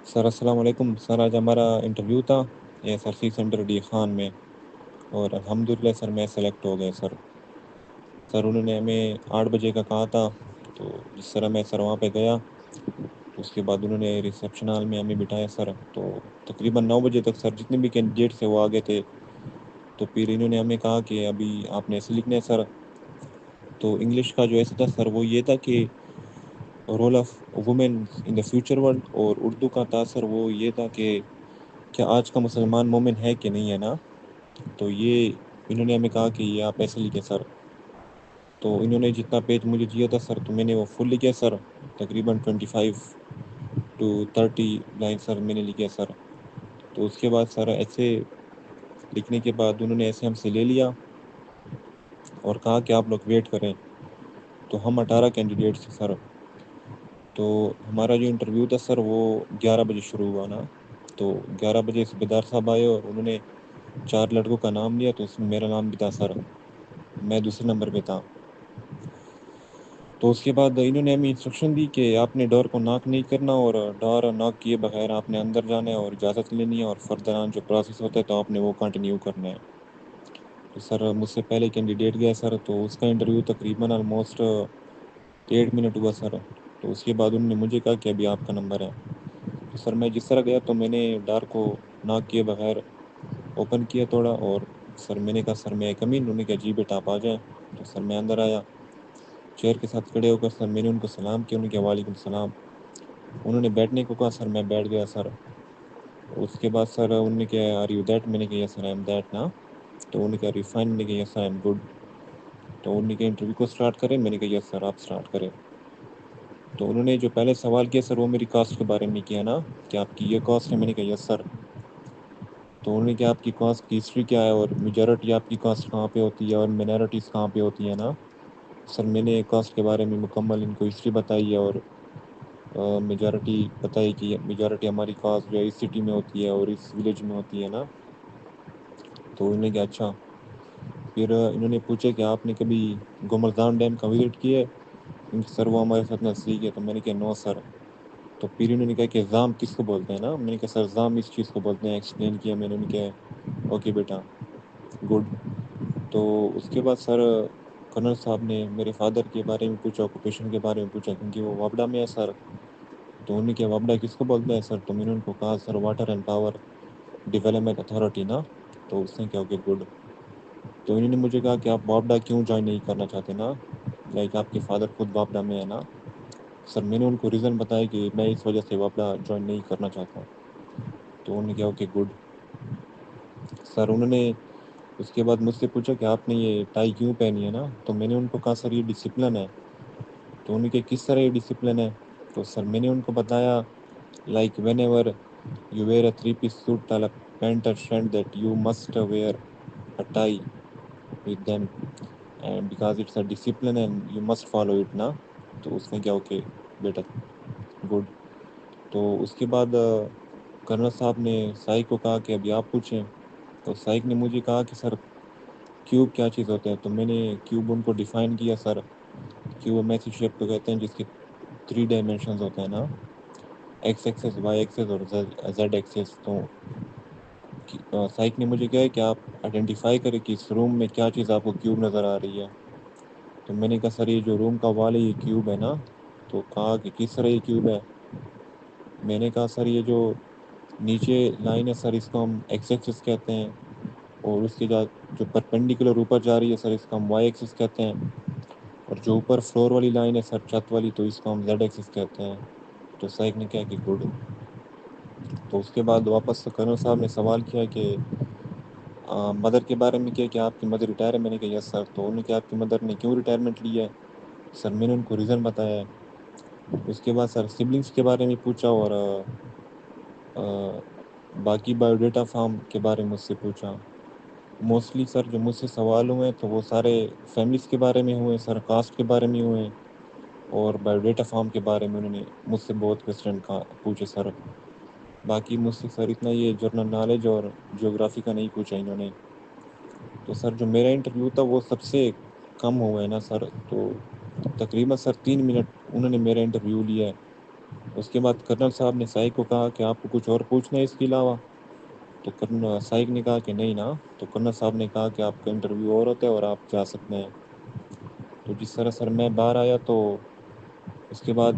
سر السلام علیکم سر، آج ہمارا انٹرویو تھا S R C centre D Khan میں، اور الحمدللہ سر میں سلیکٹ ہو گیا سر۔ انہوں نے ہمیں 8 بجے کا کہا تھا، تو جس طرح میں سر وہاں پہ گیا تو اس کے بعد انہوں نے ریسیپشن ہال میں ہمیں بٹھایا سر، تو تقریباً 9 بجے تک سر جتنے بھی کینڈیڈیٹ تھے وہ آگے تھے۔ تو پھر انہوں نے ہمیں کہا کہ ابھی آپ نے ایسے لکھنا ہے سر۔ تو انگلش کا جو ایسا تھا سر وہ یہ تھا کہ role of women in the future world, اور اردو کا تھا سر وہ یہ تھا کہ کیا آج کا مسلمان مومن ہے کہ نہیں ہے نا۔ تو یہ انہوں نے ہمیں کہا کہ یہ آپ ایسے لکھیں سر۔ تو انہوں نے جتنا پیج مجھے دیا تھا سر تو میں نے وہ فل لکھا سر، تقریباً 25 to 30 لائن سر میں نے لکھا سر۔ تو اس کے بعد سر ایسے لکھنے کے بعد انہوں نے ایسے ہم سے لے لیا اور کہا کہ آپ لوگ ویٹ کریں۔ تو ہم 18 کینڈیڈیٹ تھے سر۔ تو ہمارا جو انٹرویو تھا سر وہ 11 بجے شروع ہوا نا۔ تو 11 بجے صوبیدار صاحب آئے اور انہوں نے 4 لڑکوں کا نام لیا، تو اس میں میرا نام بھی تھا سر، میں دوسرے نمبر پہ تھا۔ تو اس کے بعد انہوں نے ہمیں انسٹرکشن دی کہ آپ نے ڈور کو ناک نہیں کرنا، اور ڈور ناک کیے بغیر آپ نے اندر جانا ہے اور اجازت لینی ہے، اور فردران جو پروسیس ہوتا ہے تو آپ نے وہ کنٹینیو کرنا ہے۔ تو سر مجھ سے پہلے کینڈیڈیٹ گیا سر، تو اس کا انٹرویو تقریباً آلموسٹ 8 منٹ ہوا سر۔ تو اس کے بعد انہوں نے مجھے کہا کہ ابھی آپ کا نمبر ہے۔ تو سر میں جس طرح گیا تو میں نے ڈور کو ناک کیے بغیر اوپن کیا تھوڑا، اور سر میں نے کہا سر میں کم ان، انہوں نے کہا جی بیٹا آپ آ جائیں۔ تو سر میں اندر آیا، چیئر کے ساتھ کھڑے ہو کر سر میں نے ان کو سلام کیا، انہوں نے کہا وعلیکم السلام۔ انہوں نے بیٹھنے کو کہا، سر میں بیٹھ گیا سر۔ اس کے بعد سر انہوں نے کہا آر یو دیٹ، میں نے کہا یس سر آئی ایم دیٹ نا۔ تو انہوں نے کہا ریفائن، میں نے کہا یس آئی ایم گڈ۔ تو انہوں نے کہا انٹرویو کو اسٹارٹ کریں، میں نے کہا یس سر آپ اسٹارٹ کریں۔ تو انہوں نے جو پہلے سوال کیا سر وہ میری کاسٹ کے بارے میں کیا نا، کہ آپ کی یہ کاسٹ ہے، میں نے کہا یس سر۔ تو انہوں نے کہا آپ کی کاسٹ کی ہسٹری کیا ہے، اور میجورٹی آپ کی کاسٹ کہاں پہ ہوتی ہے اور مینارٹیز کہاں پہ ہوتی ہے نا۔ سر میں نے کاسٹ کے بارے میں مکمل ان کو ہسٹری بتائی ہے، اور میجورٹی بتائی کہ میجورٹی ہماری کاسٹ جو ہے اس سٹی میں ہوتی ہے اور اس ولیج میں ہوتی ہے نا۔ تو انہوں نے کہا اچھا۔ پھر انہوں نے پوچھا کہ آپ نے کبھی گومردان ڈیم کا وزٹ کیا ہے؟ سر وہ ہمارے ساتھ نزدیک ہے۔ تو میں نے کہا نو سر۔ تو پھر انہوں نے کہا کہ زام کس کو بولتے ہیں نا، میں نے کہا سر زام اس چیز کو بولتے ہیں، ایکسپلین کیا میں نے، انہوں نے کہا اوکے بیٹا گڈ۔ تو اس کے بعد سر کرنل صاحب نے میرے فادر کے بارے میں پوچھا، آکوپیشن کے بارے میں پوچھا، کیونکہ وہ وابڈا میں ہے سر۔ تو انہوں نے کہا وابڈا کس کو بولتے ہیں سر؟ تو میں نے ان کو کہا sir water and power development authority نا۔ تو اس نے کہا اوکے گڈ۔ تو انہوں نے مجھے کہا کہ آپ وابڈا کیوں جوائن نہیں کرنا چاہتے نا، لائک آپ کے فادر خود وابڈا میں ہے نا۔ سر میں نے ان کو ریزن بتایا کہ میں اس وجہ سے وابڈا جوائن نہیں کرنا چاہتا۔ تو انہوں نے کہا اوکے گڈ۔ سر انہوں نے اس کے بعد مجھ سے پوچھا کہ آپ نے یہ ٹائی کیوں پہنی ہے نا۔ تو میں نے ان کو کہا سر یہ ڈسپلن ہے۔ تو انہوں نے کہا کس طرح یہ ڈسپلن ہے؟ تو سر میں نے ان کو بتایا like whenever you wear a 3 piece suit تالا پینٹ اور shirt that you must wear a tie with them and because it's a discipline and you must follow it نا۔ تو اس نے کیا اوکے بیٹا گڈ۔ تو اس کے بعد کرنل صاحب نے سائیک کو کہا کہ ابھی آپ پوچھیں۔ تو سائیک نے مجھے کہا کہ سر کیوب کیا چیز ہوتا ہے؟ تو میں نے کیوب ان کو ڈیفائن کیا سر۔ کیوب ایسی شیپ کو کہتے ہیں جس کے 3 ڈائمینشنز ہوتے ہیں نا، ایکس ایکسس، وائی ایکسس اور زیڈ ایکسس۔ تو سائیک نے مجھے کہا کہ آپ آئیڈینٹیفائی کریں کہ اس روم میں کیا چیز آپ کو کیوب نظر آ رہی ہے۔ تو میں نے کہا سر یہ جو روم کا وال ہے یہ کیوب ہے نا۔ تو کہا کہ کس طرح یہ کیوب ہے؟ میں نے کہا سر یہ جو نیچے لائن ہے سر اس کو ہم ایکس ایکسس کہتے ہیں، اور اس کے جو پرپینڈیکولر اوپر جا رہی ہے سر اس کو ہم وائی ایکسس کہتے ہیں، اور جو اوپر فلور والی لائن ہے سر چھت والی تو اس کو ہم زیڈ ایکسس کہتے ہیں۔ تو سائیک نے کہا کہ گڈ۔ تو اس کے بعد واپس کرنل صاحب نے سوال کیا کہ مدر کے بارے میں کیا کہ آپ کی مدر ریٹائر ہے؟ میں نے کہا یس سر۔ تو انہوں نے کہا آپ کی مدر نے کیوں ریٹائرمنٹ لی ہے؟ سر میں نے ان کو ریزن بتایا ہے۔ اس کے بعد سر سبلنگس کے بارے میں پوچھا، اور باقی بایو ڈیٹا فارم کے بارے میں مجھ سے پوچھا۔ موسٹلی سر جو مجھ سے سوال ہوئے ہیں تو وہ سارے فیملیز کے بارے میں ہوئے، سر کاسٹ کے بارے میں ہوئے، اور بایو ڈیٹا فارم کے بارے میں انہوں نے مجھ سے بہت کوسچن پوچھے سر۔ باقی مجھ سے سر اتنا یہ جنرل نالج اور جیوگرافی کا نہیں پوچھا انہوں نے۔ تو سر جو میرا انٹرویو تھا وہ سب سے کم ہوا ہے نا سر۔ تو تقریباً سر 3 منٹ انہوں نے میرا انٹرویو لیا ہے، اس کے بعد کرنل صاحب نے سائق کو کہا کہ آپ کو کچھ اور پوچھنا ہے اس کے علاوہ، تو کرنل سائق نے کہا کہ نہیں نا، تو کرنل صاحب نے کہا کہ آپ کا انٹرویو اور ہوتا ہے اور آپ جا سکتے ہیں۔ تو جس طرح سر میں باہر آیا تو اس کے بعد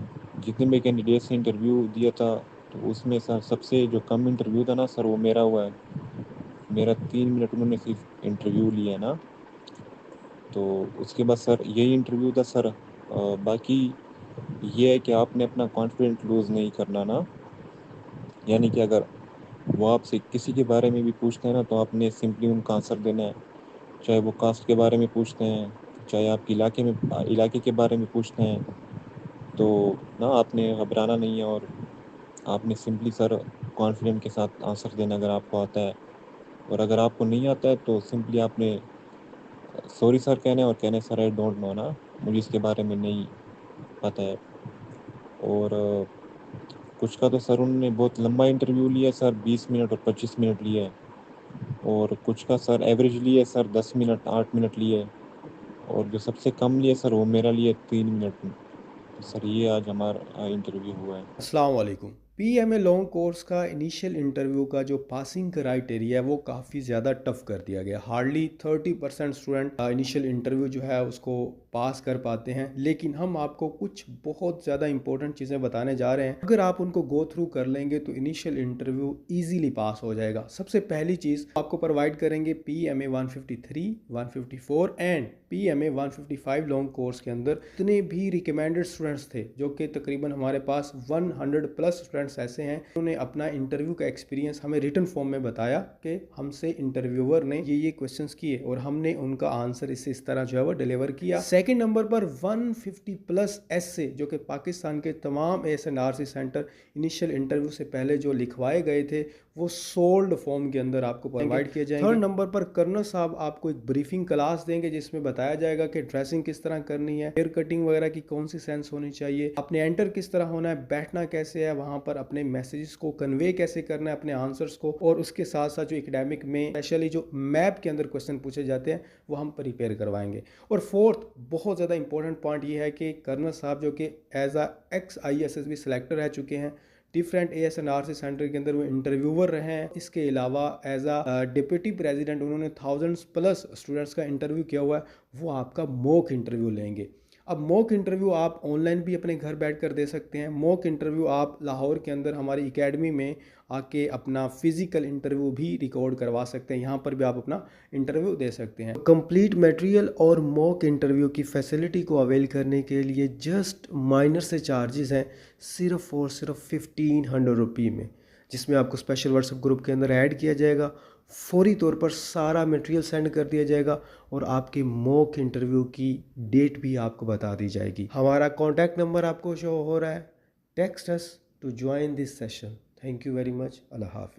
جتنے بھی کینڈیڈیٹ سے انٹرویو دیا تھا تو اس میں سر سب سے جو کم انٹرویو تھا نا سر وہ میرا ہوا ہے، میرا 3 منٹ انہوں نے صرف انٹرویو لیا نا۔ تو اس کے بعد سر یہی انٹرویو تھا سر۔ باقی یہ ہے کہ آپ نے اپنا کانفیڈنٹ لوز نہیں کرنا نا، یعنی کہ اگر وہ آپ سے کسی کے بارے میں بھی پوچھتے ہیں نا تو آپ نے سمپلی ان کا آنسر دینا ہے، چاہے وہ کاسٹ کے بارے میں پوچھتے ہیں، چاہے آپ کے علاقے کے بارے میں پوچھتے ہیں، تو نا آپ نے گھبرانا نہیں ہے، اور آپ نے سمپلی سر کانفیڈنٹ کے ساتھ آنسر دینا اگر آپ کو آتا ہے، اور اگر آپ کو نہیں آتا ہے تو سمپلی آپ نے سوری سر کہنا ہے اور کہنا ہے سر آئی ڈونٹ نو نا، مجھے اس کے بارے میں نہیں پتہ ہے۔ اور کچھ کا تو سر انہوں نے بہت لمبا انٹرویو لیا سر، 20 منٹ اور 25 منٹ لیے، اور کچھ کا سر ایوریج لیے سر 10 منٹ 8 منٹ لیے، اور جو سب سے کم لیے سر وہ میرا لیے 3 منٹ۔ تو سر یہ آج ہمارا انٹرویو ہوا ہے۔ السلام علیکم۔ P M A long course کا انیشیل انٹرویو کا جو پاسنگ کرائٹیریا ہے وہ کافی زیادہ ٹف کر دیا گیا۔ ہارڈلی 30% اسٹوڈنٹ انیشیل انٹرویو جو ہے اس کو پاس کر پاتے ہیں، لیکن ہم آپ کو کچھ بہت زیادہ امپورٹنٹ چیزیں بتانے جا رہے ہیں۔ اگر آپ ان کو گو تھرو کر لیں گے تو انیشیل انٹرویو ایزیلی پاس ہو جائے گا۔ سب سے پہلی چیز آپ کو پرووائڈ کریں گے P M A 153 154 and P M A 155 long course کے اندر اتنے بھی ریکمینڈڈ اسٹوڈنٹس تھے، جو کہ تقریباً ہمارے پاس 100 پلس اسٹوڈنٹس ایسے ہیں انہوں نے اپنا انٹرویو کا ایکسپیرینس ہمیں ریٹن فارم میں بتایا کہ ہم سے انٹرویور نے یہ کویسچنس کیے اور ہم نے ان کا آنسر اس طرح جو ہے وہ ڈیلیور کیا۔ سیکنڈ نمبر پر 150 پلس ایسے جو کہ پاکستان کے تمام S N R C centre initial interview سے پہلے جو لکھوائے گئے تھے وہ سولڈ فارم کے اندر آپ کو پرووائڈ کیے جائیں گے۔ تھرڈ نمبر پر کرنل صاحب آپ کو ایک بریفنگ کلاس دیں گے جس میں بتایا جائے گا کہ ڈریسنگ کس طرح کرنی ہے، ہیئر کٹنگ وغیرہ کی کون سی سینس ہونی چاہیے، اپنے انٹر کس طرح ہونا ہے، بیٹھنا کیسے ہے، وہاں پر اپنے میسیجز کو کنوے کیسے کرنا ہے، اپنے آنسرز کو، اور اس کے ساتھ ساتھ جو اکیڈیمک میں اسپیشلی جو میپ کے اندر کویسچن پوچھے جاتے ہیں وہ ہم پریپیئر کروائیں گے۔ اور فورتھ بہت زیادہ امپورٹنٹ پوائنٹ یہ ہے کہ کرنل صاحب جو کہ as a ex I S S B selector رہ چکے ہیں، different A S N R C centre کے اندر وہ انٹرویور رہے ہیں، اس کے علاوہ ایز اے ڈپٹی پریزیڈنٹ انہوں نے تھاؤزنڈس پلس اسٹوڈنٹس کا انٹرویو کیا ہوا ہے، وہ آپ کا موک انٹرویو لیں گے۔ اب موک انٹرویو آپ آن لائن بھی اپنے گھر بیٹھ کر دے سکتے ہیں، موک انٹرویو آپ لاہور کے اندر ہماری اکیڈمی میں آ کے اپنا فزیکل انٹرویو بھی ریکارڈ کروا سکتے ہیں، یہاں پر بھی آپ اپنا انٹرویو دے سکتے ہیں۔ کمپلیٹ میٹیریل اور موک انٹرویو کی فیسلٹی کو اویل کرنے کے لیے جسٹ مائنر سے چارجز ہیں، صرف اور صرف 1500 روپی میں، جس میں آپ کو اسپیشل واٹس ایپ گروپ کے اندر ایڈ کیا جائے گا، فوری طور پر سارا میٹیریل سینڈ کر دیا جائے گا، اور آپ کے موک انٹرویو کی ڈیٹ بھی آپ کو بتا دی جائے گی۔ ہمارا کانٹیکٹ نمبر آپ کو شو ہو رہا ہے، text us to join this session. Thank you very much. اللہ حافظ۔